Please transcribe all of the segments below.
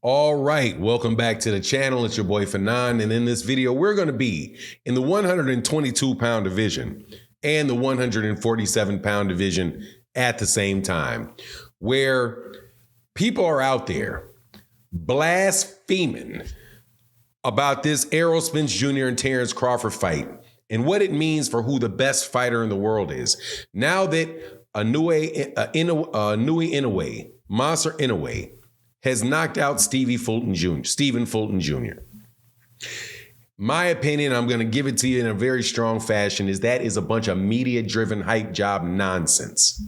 All right, welcome back to the channel. It's your boy Fanon, and in this video, we're going to be in the 122-pound division and the 147-pound division at the same time, where people are out there blaspheming about this ERROL Spence Jr. and Terence Crawford fight and what it means for who the best fighter in the world is. Now that Inoue, Monster Inoue, has knocked out Stephen Fulton Jr. My opinion, I'm going to give it to you in a very strong fashion, is that is a bunch of media-driven hype job nonsense.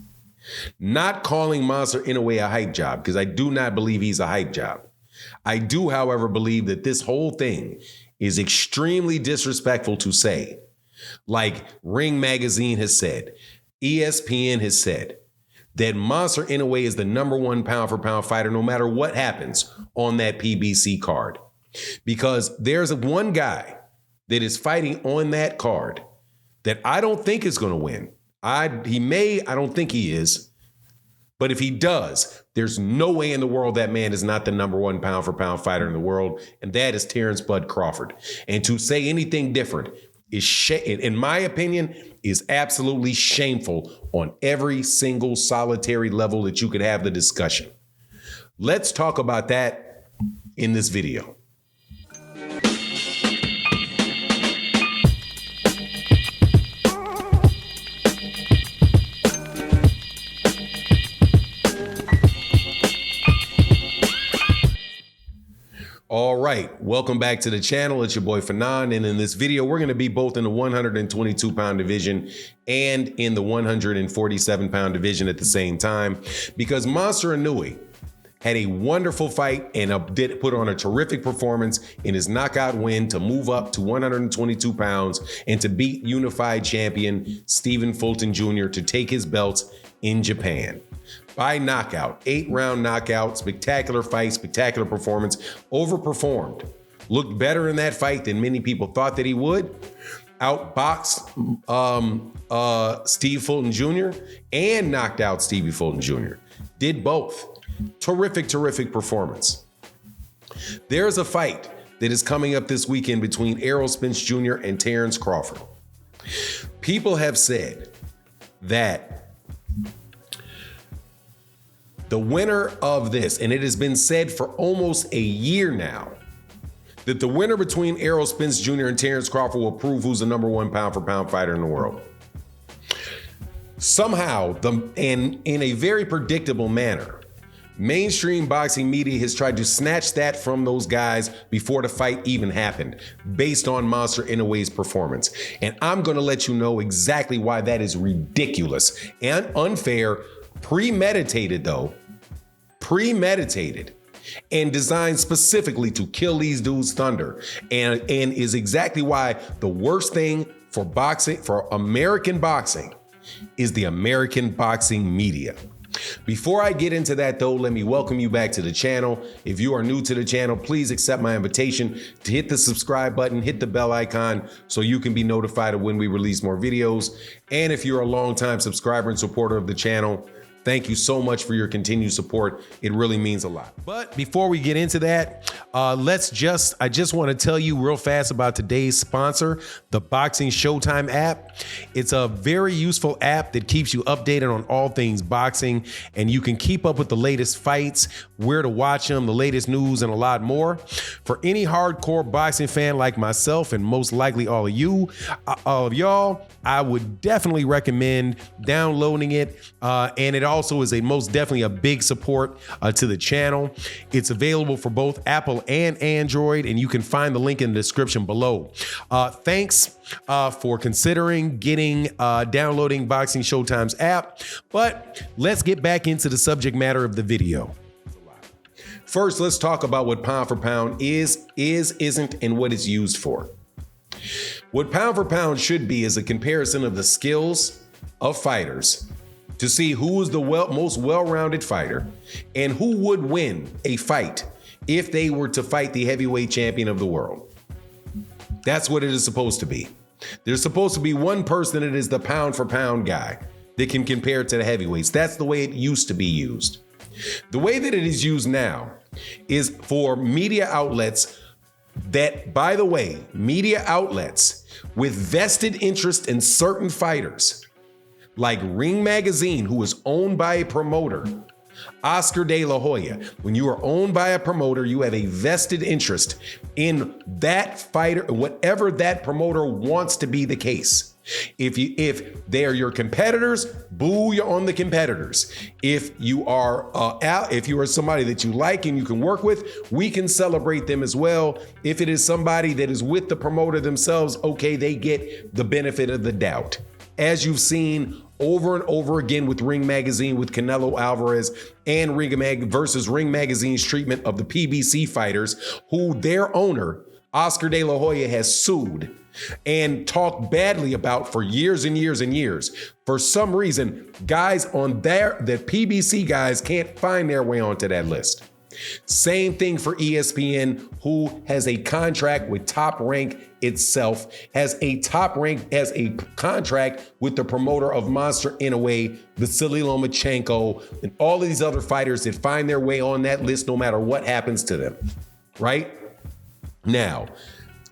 Not calling Monster Inoue a hype job, because I do not believe he's a hype job. I do, however, believe that this whole thing is extremely disrespectful to say. Like Ring Magazine has said, ESPN has said, that Monster Inoue is the #1 pound-for-pound fighter no matter what happens on that PBC card. Because there's one guy that is fighting on that card that I don't think is going to win. He may, I don't think he is. But if he does, there's no way in the world that man is not the #1 pound-for-pound fighter in the world, and that is Terence Bud Crawford. And to say anything different is, in my opinion, is absolutely shameful on every single solitary level that you could have the discussion. Let's talk about that in this video. All right, welcome back to the channel. It's your boy Fanon, and in this video, we're going to be both in the 122-pound division and in the 147-pound division at the same time, because Monster Inoue had a wonderful fight and did put on a terrific performance in his knockout win to move up to 122 pounds and to beat unified champion Stephen Fulton Jr. to take his belts in Japan. By knockout, 8-round knockout, spectacular fight, spectacular performance, overperformed. Looked better in that fight than many people thought that he would. Outboxed Steve Fulton Jr. and knocked out Stevie Fulton Jr. Did both. Terrific, terrific performance. There's a fight that is coming up this weekend between ERROL Spence Jr. and Terence Crawford. People have said that the winner of this, and it has been said for almost a year now, that the winner between ERROL Spence Jr. and Terence Crawford will prove who's the #1 pound-for-pound fighter in the world. Somehow, and in a very predictable manner, mainstream boxing media has tried to snatch that from those guys before the fight even happened, based on Monster Inoue's performance. And I'm going to let you know exactly why that is ridiculous and unfair. Premeditated, though, premeditated and designed specifically to kill these dudes' thunder, and is exactly why the worst thing for boxing, for American boxing, is the American boxing media. Before I get into that, though, let me welcome you back to the channel. If you are new to the channel, please accept my invitation to hit the subscribe button, hit the bell icon so you can be notified of when we release more videos. And if you're a longtime subscriber and supporter of the channel, thank you so much for your continued support. It really means a lot. But before we get into that, I just want to tell you real fast about today's sponsor, the Boxing Showtime app. It's a very useful app that keeps you updated on all things boxing, and you can keep up with the latest fights, where to watch them, the latest news, and a lot more. For any hardcore boxing fan like myself, and most likely all of y'all, I would definitely recommend downloading it. And it also is most definitely a big support to the channel. It's available for both Apple and Android, and you can find the link in the description below. Thanks for considering downloading Boxing Showtime's app. But let's get back into the subject matter of the video. First, let's talk about what pound for pound isn't, and what it's used for. What pound for pound should be is a comparison of the skills of fighters to see who is the most well-rounded fighter and who would win a fight if they were to fight the heavyweight champion of the world. That's what it is supposed to be. There's supposed to be one person that is the pound for pound guy that can compare to the heavyweights. That's the way it used to be used. The way that it is used now is for media outlets that, by the way, media outlets with vested interest in certain fighters, like Ring Magazine, who is owned by a promoter, Oscar De La Hoya. When you are owned by a promoter, you have a vested interest in that fighter, whatever that promoter wants to be the case. If they are your competitors, boo you on the competitors. If you are somebody that you like and you can work with, we can celebrate them as well. If it is somebody that is with the promoter themselves, okay, they get the benefit of the doubt. As you've seen over and over again with Ring Magazine, with Canelo Alvarez and Ring Magazine's treatment of the PBC fighters, who their owner, Oscar De La Hoya, has sued and talked badly about for years and years and years. For some reason, guys on the PBC guys can't find their way onto that list. Same thing for ESPN, who has a contract with Top Rank itself, has a contract with the promoter of Monster Inoue, Vasily Lomachenko, and all of these other fighters that find their way on that list no matter what happens to them, right? Now,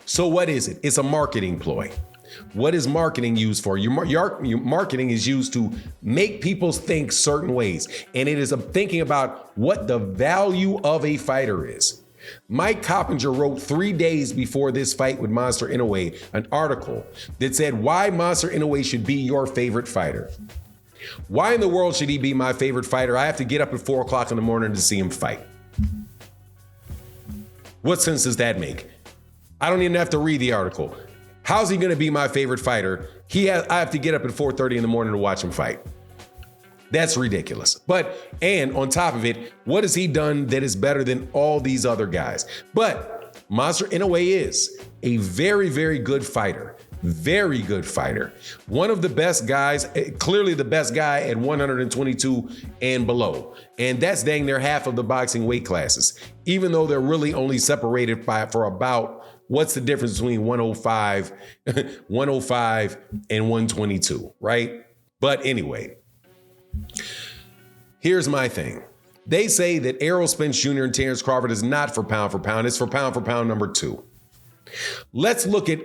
so what is it? It's a marketing ploy. What is marketing used for? Your marketing is used to make people think certain ways. And it is thinking about what the value of a fighter is. Mike Coppinger wrote 3 days before this fight with Monster Inoue an article that said why Monster Inoue should be your favorite fighter. Why in the world should he be my favorite fighter? I have to get up at 4 o'clock in the morning to see him fight. What sense does that make? I don't even have to read the article. How's he going to be my favorite fighter? I have to get up at 4:30 in the morning to watch him fight. That's ridiculous. And on top of it, what has he done that is better than all these other guys? But Monster Inoue is a very, very good fighter. Very good fighter. One of the best guys, clearly the best guy at 122 and below. And that's dang near half of the boxing weight classes, even though they're really only separated for about, what's the difference between 105 and 122, right? But anyway, here's my thing. They say that ERROL Spence Jr. and Terence Crawford is not for pound, it's for pound number 2. Let's look at,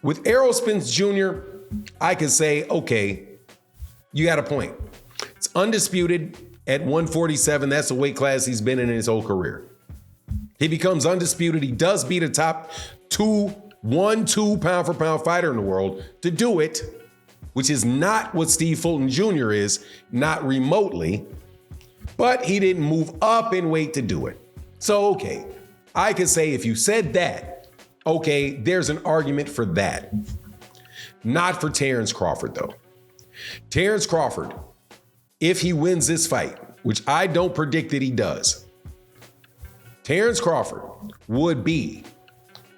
with ERROL Spence Jr., I could say, okay, you got a point. It's undisputed at 147. That's the weight class he's been in his whole career. He becomes undisputed. He does beat a top 2 pound for pound fighter in the world to do it, which is not what Steve Fulton Jr. is, not remotely, but he didn't move up in weight to do it. So, okay, I could say if you said that, okay, there's an argument for that. Not for Terence Crawford, though. Terence Crawford, if he wins this fight, which I don't predict that he does, Terence Crawford would be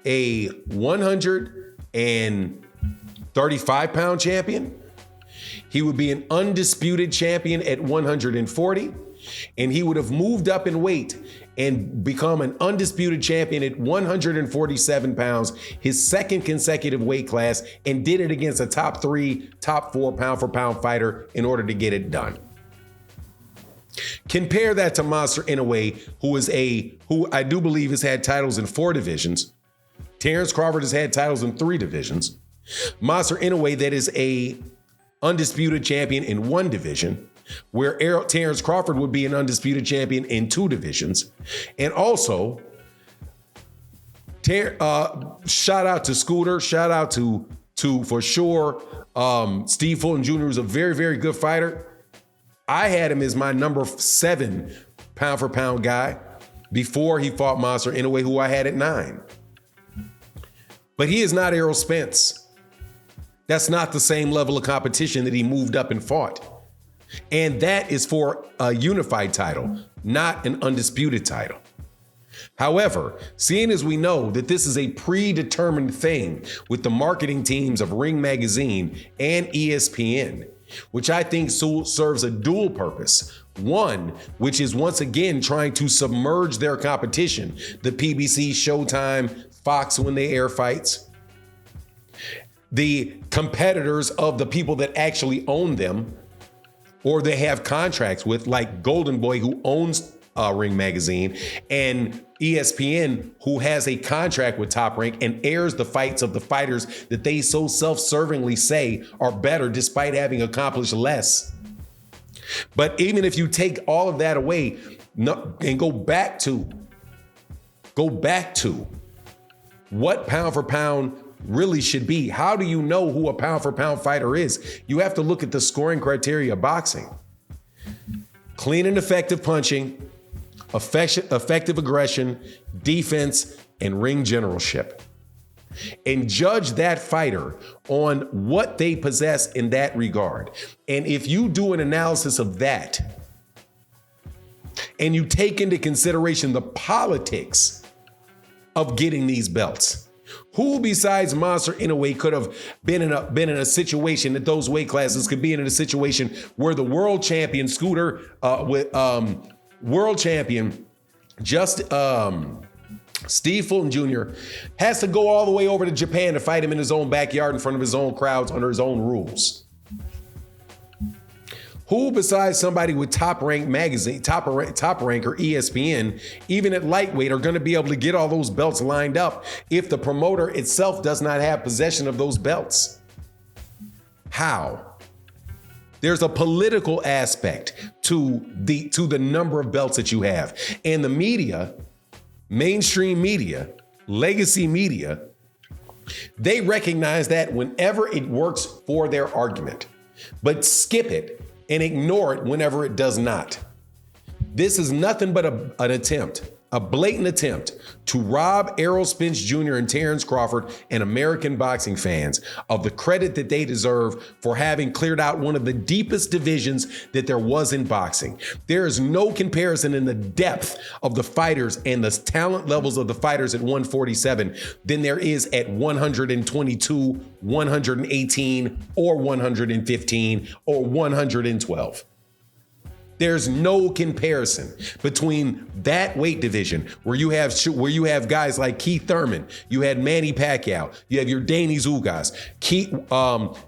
a 135 pound champion. He would be an undisputed champion at 140, and he would have moved up in weight and become an undisputed champion at 147 pounds, his second consecutive weight class, and did it against a top 3, top 4 pound for pound fighter in order to get it done. Compare that to Monster Inoue, who I do believe has had titles in 4 divisions. Terence Crawford has had titles in 3 divisions. Monster Inoue, that is a undisputed champion in 1 division, where Terence Crawford would be an undisputed champion in 2 divisions. And also, shout out to Scooter, shout out to for sure, Steve Fulton Jr. is a very, very good fighter. I had him as my number 7 pound for pound guy before he fought Monster Inoue, who I had at 9. But he is not ERROL Spence. That's not the same level of competition that he moved up and fought. And that is for a unified title, not an undisputed title. However, seeing as we know that this is a predetermined thing with the marketing teams of Ring Magazine and ESPN, which I think serves a dual purpose. One, which is once again trying to submerge their competition, the PBC, Showtime, Fox when they air fights, the competitors of the people that actually own them, or they have contracts with, like Golden Boy, who owns Ring Magazine, and ESPN, who has a contract with Top Rank and airs the fights of the fighters that they so self-servingly say are better despite having accomplished less. But even if you take all of that away and go back to what pound for pound really should be, how do you know who a pound for pound fighter is? You have to look at the scoring criteria of boxing. Clean and effective punching, effective aggression, defense, and ring generalship. And judge that fighter on what they possess in that regard. And if you do an analysis of that, and you take into consideration the politics of getting these belts, who besides Monster Inoue could have been in a situation that those weight classes could be in a situation where the world champion world champion Steve Fulton Jr. has to go all the way over to Japan to fight him in his own backyard in front of his own crowds under his own rules. Who besides somebody with Top Rank magazine, Top Rank or ESPN, even at lightweight, are going to be able to get all those belts lined up if the promoter itself does not have possession of those belts? How? There's a political aspect to the number of belts that you have. And the media, mainstream media, legacy media, they recognize that whenever it works for their argument, but skip it and ignore it whenever it does not. This is nothing but an attempt, a blatant attempt to rob Errol Spence Jr. and Terence Crawford and American boxing fans of the credit that they deserve for having cleared out one of the deepest divisions that there was in boxing. There is no comparison in the depth of the fighters and the talent levels of the fighters at 147 than there is at 122, 118, or 115, or 112. There's no comparison between that weight division where you have guys like Keith Thurman, you had Manny Pacquiao, you have your Danny Zugas,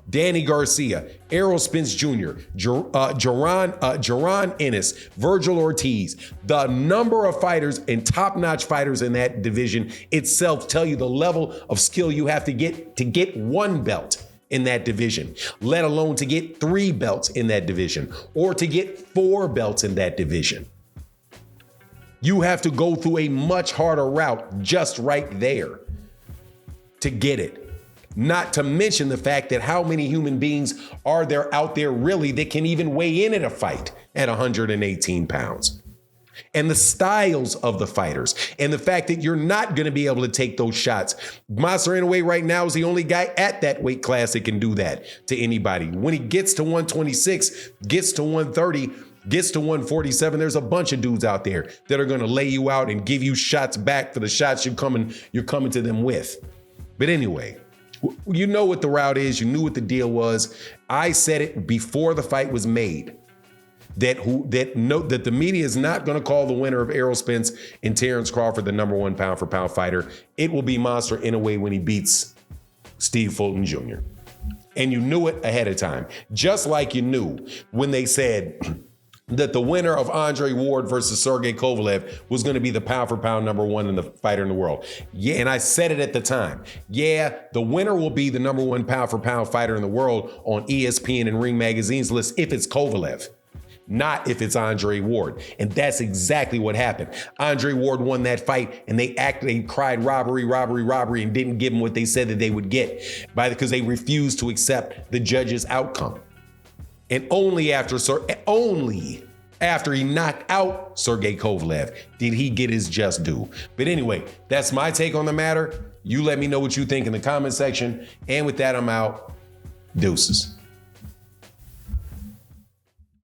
Danny Garcia, Errol Spence Jr., Jaron Ennis, Virgil Ortiz. The number of fighters and top-notch fighters in that division itself tell you the level of skill you have to get one belt in that division, let alone to get 3 belts in that division or to get 4 belts in that division. You have to go through a much harder route just right there to get it. Not to mention the fact that how many human beings are there out there really that can even weigh in at a fight at 118 pounds? And the styles of the fighters and the fact that you're not going to be able to take those shots. Monster Inoue right now is the only guy at that weight class that can do that to anybody. When he gets to 126, gets to 130, gets to 147, there's a bunch of dudes out there that are going to lay you out and give you shots back for the shots you're coming to them with. But anyway, you know what the route is. You knew what the deal was. I said it before the fight was made. That the media is not going to call the winner of Errol Spence and Terence Crawford the number 1 pound for pound fighter. It will be Monster Inoue when he beats Steve Fulton Jr. And you knew it ahead of time. Just like you knew when they said that the winner of Andre Ward versus Sergey Kovalev was going to be the pound for pound number 1 in the fighter in the world. Yeah, and I said it at the time. Yeah, the winner will be the number 1 pound for pound fighter in the world on ESPN and Ring Magazine's list if it's Kovalev. Not if it's Andre Ward. And that's exactly what happened. Andre Ward won that fight and they cried robbery, and didn't give him what they said that they would get because they refused to accept the judge's outcome. And only after he knocked out Sergey Kovalev did he get his just due. But anyway, that's my take on the matter. You let me know what you think in the comment section. And with that, I'm out. Deuces.